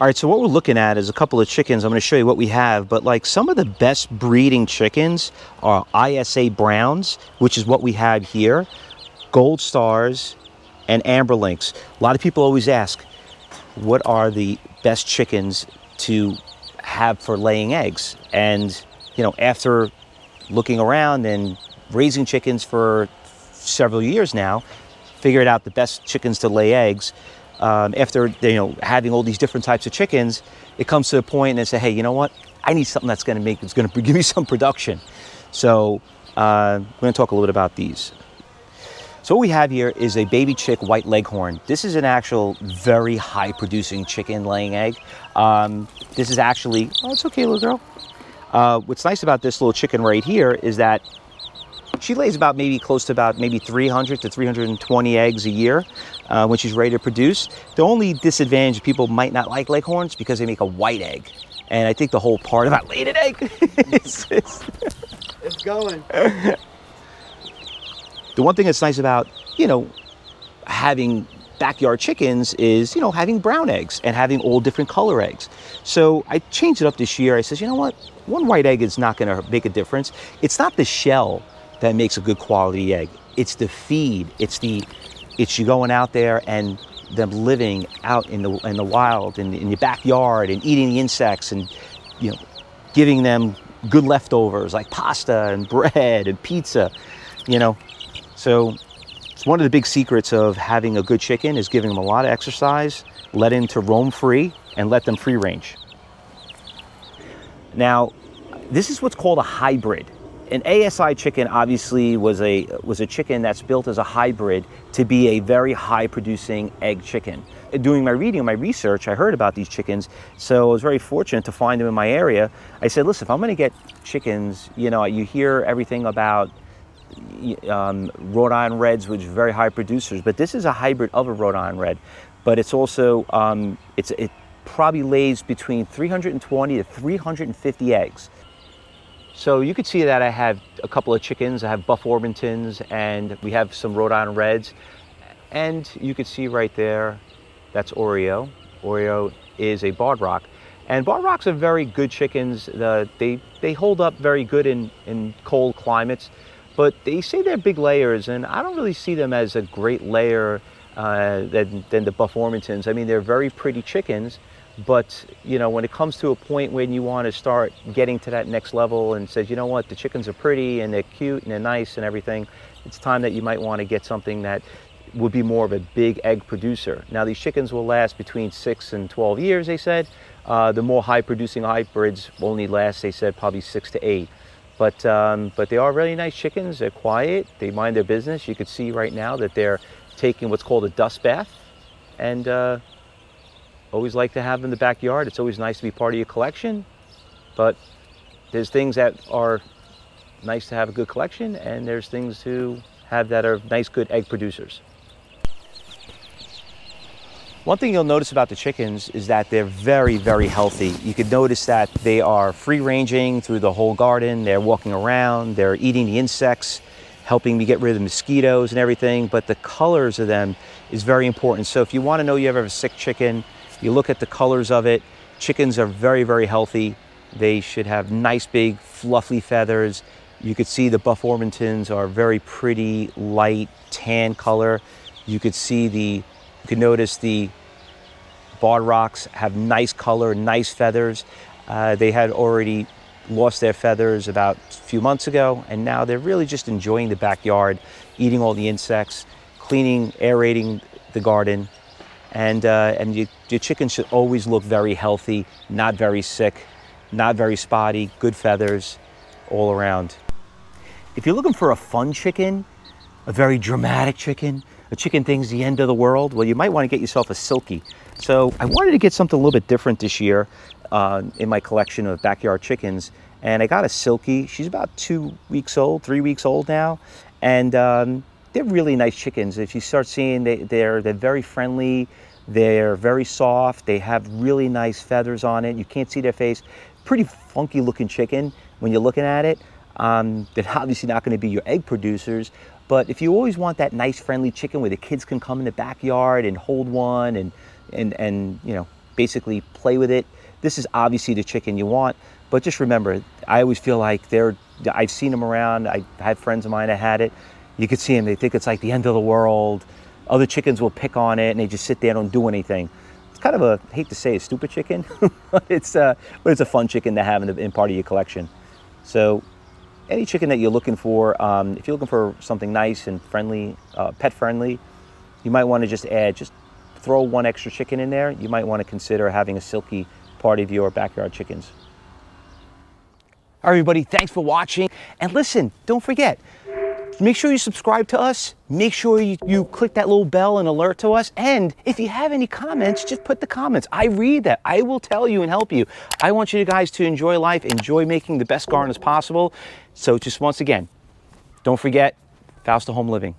All right, so what we're looking at is a couple of chickens. I'm going to show you what we have, but like some of the best breeding chickens are ISA Browns, which is what we have here, Gold Stars, and Amber Links. A lot of people always ask, what are the best chickens to have for laying eggs? And, you know, after looking around and raising chickens for several years now, figured out the best chickens to lay eggs. After having all these different types of chickens, it comes to a point and they say, hey, you know what? I need something that's going to give me some production. So we're going to talk a little bit about these. So what we have here is a baby chick white leghorn. This is an actual very high producing chicken laying egg. This is actually, oh, it's okay, little girl. What's nice about this little chicken right here is that she lays about close to about 300 to 320 eggs a year when she's ready to produce. The only disadvantage, people might not like leghorns because they make a white egg. And I think the whole part about laying an egg is it's going. The one thing that's nice about, having backyard chickens is, having brown eggs and having all different color eggs. So I changed it up this year. I said, you know what? One white egg is not going to make a difference. It's not the shell that makes a good quality egg. It's the feed. It's you going out there and them living out in the wild, in your backyard, and eating the insects, and giving them good leftovers like pasta and bread and pizza. So it's one of the big secrets of having a good chicken is giving them a lot of exercise, let them to roam free, and let them free range. Now, this is what's called a hybrid. An ASI chicken obviously was a chicken that's built as a hybrid to be a very high producing egg chicken. Doing my reading and my research, I heard about these chickens, so I was very fortunate to find them in my area. I said, listen, if I'm going to get chickens, you hear everything about Rhode Island Reds, which are very high producers, but this is a hybrid of a Rhode Island Red. But it's also, it probably lays between 320 to 350 eggs. So you could see that I have a couple of chickens. I have Buff Orpingtons, and we have some Rhode Island Reds. And you could see right there, that's Oreo. Oreo is a Barred Rock. And Barred Rocks are very good chickens. They hold up very good in cold climates. But they say they're big layers, and I don't really see them as a great layer than the Buff Orpingtons. I mean, they're very pretty chickens. But, when it comes to a point when you want to start getting to that next level and says, you know what, the chickens are pretty and they're cute and they're nice and everything, it's time that you might want to get something that would be more of a big egg producer. Now, these chickens will last between 6 and 12 years, they said. The more high producing hybrids only last, they said, probably 6 to 8. But they are really nice chickens. They're quiet. They mind their business. You could see right now that they're taking what's called a dust bath. And always like to have them in the backyard. It's always nice to be part of your collection, but there's things that are nice to have a good collection, and there's things to have that are nice, good egg producers. One thing you'll notice about the chickens is that they're very, very healthy. You could notice that they are free ranging through the whole garden. They're walking around, they're eating the insects, helping me get rid of the mosquitoes and everything, but the colors of them is very important. So if you want to know you have a sick chicken, you look at the colors of it. Chickens are very, very healthy. They should have nice, big, fluffy feathers. You could see the Buff Orpingtons are very pretty, light, tan color. You could notice the Barred Rocks have nice color, nice feathers. They had already lost their feathers about a few months ago, and now they're really just enjoying the backyard, eating all the insects, cleaning, aerating the garden. And your chicken should always look very healthy, not very sick, not very spotty, good feathers all around. If you're looking for a fun chicken, a very dramatic chicken, a chicken thinks the end of the world, well, you might want to get yourself a Silkie. So I wanted to get something a little bit different this year in my collection of backyard chickens. And I got a Silkie. She's about 2 weeks old, 3 weeks old now. And they're really nice chickens. If you start seeing, they're very friendly. They're very soft. They have really nice feathers on it. You can't see their face. Pretty funky looking chicken when you're looking at it. They're obviously not going to be your egg producers, but if you always want that nice friendly chicken where the kids can come in the backyard and hold one and basically play with it. This is obviously the chicken you want, but just remember, I always feel like I've seen them around. I had friends of mine that had it. You could see them, they think it's like the end of the world. Other chickens will pick on it and they just sit there and don't do anything. It's kind of I hate to say, a stupid chicken, but it's a fun chicken to have in part of your collection. So any chicken that you're looking for, if you're looking for something nice and friendly, pet friendly, you might want to just throw one extra chicken in there. You might want to consider having a Silkie part of your backyard chickens. All right, everybody, thanks for watching. And listen, don't forget, make sure you subscribe to us. Make sure you click that little bell and alert to us. And if you have any comments, just put the comments. I read that. I will tell you and help you. I want you guys to enjoy life, enjoy making the best garden as possible. So just once again, don't forget, Faust to Home Living.